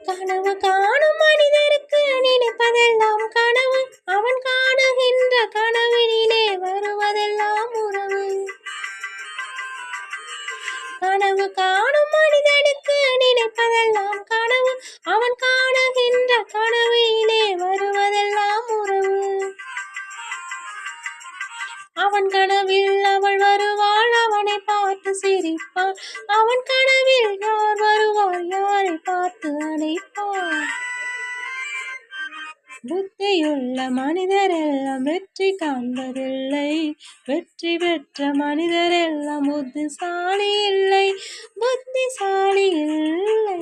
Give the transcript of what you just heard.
கனவு காணும் மனிதருக்கு நினைப்பதெல்லாம் கனவு, அவன் காணுகின்ற கனவினிலே வருவதெல்லாம் உறவு. கனவு காணும் மனிதனுக்கு நினைப்பதெல்லாம் கனவு, அவன் காணுகின்ற கனவிலே வருவதெல்லாம் உறவு. அவன் கனவில் அவள் வருவாள், அவனை பார்த்து சிரிப்பாள். அவன் கனவில் யார் வருவாள், யாரை பார்த்து அழைப்பாள். புத்தியுள்ள மனிதரெல்லாம் வெற்றி காண்பதில்லை, வெற்றி பெற்ற மனிதரெல்லாம் புத்திசாலி இல்லை, புத்திசாலி இல்லை.